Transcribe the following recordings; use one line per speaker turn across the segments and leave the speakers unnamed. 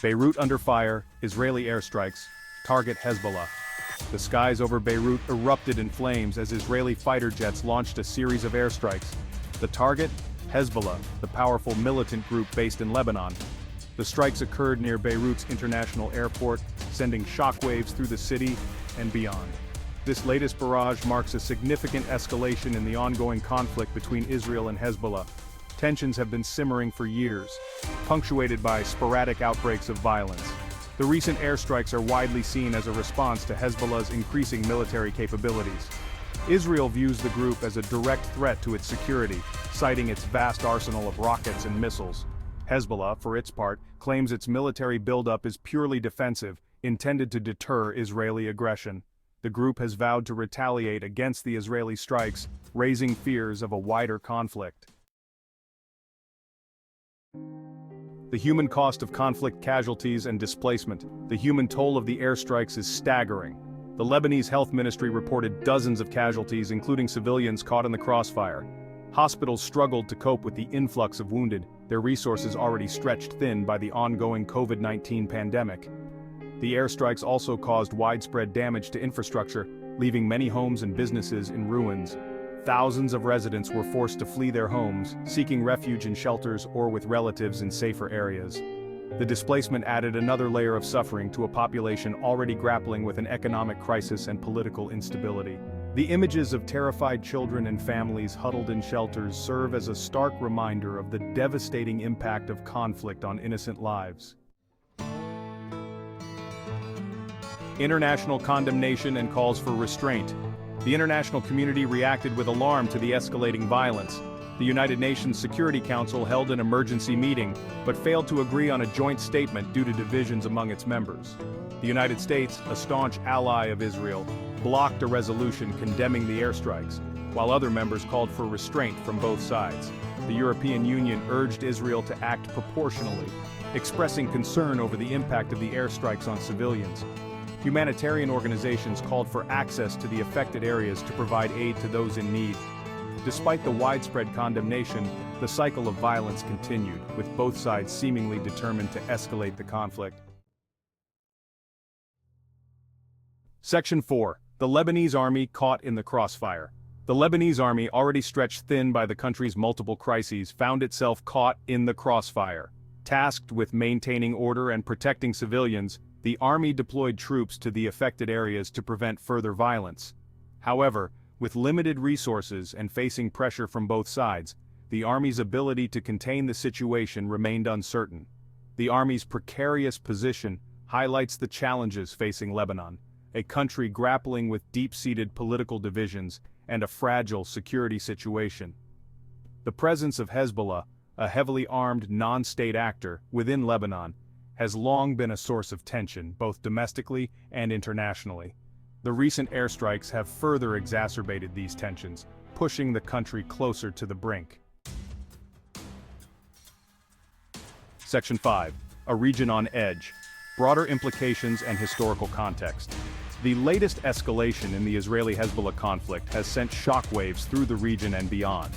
Beirut under fire, Israeli airstrikes, target Hezbollah. The skies over Beirut erupted in flames as Israeli fighter jets launched a series of airstrikes. The target? Hezbollah, the powerful militant group based in Lebanon. The strikes occurred near Beirut's international airport, sending shockwaves through the city and beyond. This latest barrage marks a significant escalation in the ongoing conflict between Israel and Hezbollah. Tensions have been simmering for years, punctuated by sporadic outbreaks of violence. The recent airstrikes are widely seen as a response to Hezbollah's increasing military capabilities. Israel views the group as a direct threat to its security, citing its vast arsenal of rockets and missiles. Hezbollah, for its part, claims its military buildup is purely defensive, intended to deter Israeli aggression. The group has vowed to retaliate against the Israeli strikes, raising fears of a wider conflict. The human cost of conflict casualties and displacement. The human toll of the airstrikes is staggering. The Lebanese health ministry reported dozens of casualties, including civilians caught in the crossfire. Hospitals struggled to cope with the influx of wounded, their resources already stretched thin by the ongoing COVID-19 pandemic. The airstrikes also caused widespread damage to infrastructure, leaving many homes and businesses in ruins. Thousands of residents were forced to flee their homes, seeking refuge in shelters or with relatives in safer areas. The displacement added another layer of suffering to a population already grappling with an economic crisis and political instability. The images of terrified children and families huddled in shelters serve as a stark reminder of the devastating impact of conflict on innocent lives. International condemnation and calls for restraint. The international community reacted with alarm to the escalating violence. The United Nations Security Council held an emergency meeting, but failed to agree on a joint statement due to divisions among its members. The United States, a staunch ally of Israel, blocked a resolution condemning the airstrikes, while other members called for restraint from both sides. The European Union urged Israel to act proportionally, expressing concern over the impact of the airstrikes on civilians. Humanitarian organizations called for access to the affected areas to provide aid to those in need. Despite the widespread condemnation, the cycle of violence continued, with both sides seemingly determined to escalate the conflict. Section 4. The Lebanese army caught in the crossfire. The Lebanese army, already stretched thin by the country's multiple crises, found itself caught in the crossfire. Tasked with maintaining order and protecting civilians, the army deployed troops to the affected areas to prevent further violence. However, with limited resources and facing pressure from both sides, the army's ability to contain the situation remained uncertain. The army's precarious position highlights the challenges facing Lebanon, a country grappling with deep-seated political divisions and a fragile security situation. The presence of Hezbollah, a heavily armed non-state actor within Lebanon, has long been a source of tension both domestically and internationally. The recent airstrikes have further exacerbated these tensions, pushing the country closer to the brink. Section 5. A region on edge. Broader implications and historical context. The latest escalation in the Israeli-Hezbollah conflict has sent shockwaves through the region and beyond.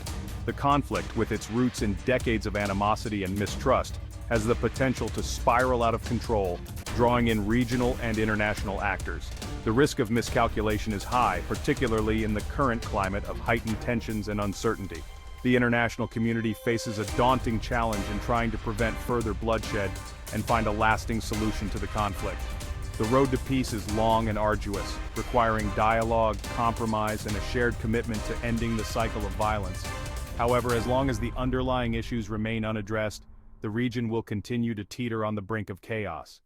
The conflict, with its roots in decades of animosity and mistrust, has the potential to spiral out of control, drawing in regional and international actors. The risk of miscalculation is high, particularly in the current climate of heightened tensions and uncertainty. The international community faces a daunting challenge in trying to prevent further bloodshed and find a lasting solution to the conflict. The road to peace is long and arduous, requiring dialogue, compromise, and a shared commitment to ending the cycle of violence. However, as long as the underlying issues remain unaddressed, the region will continue to teeter on the brink of chaos.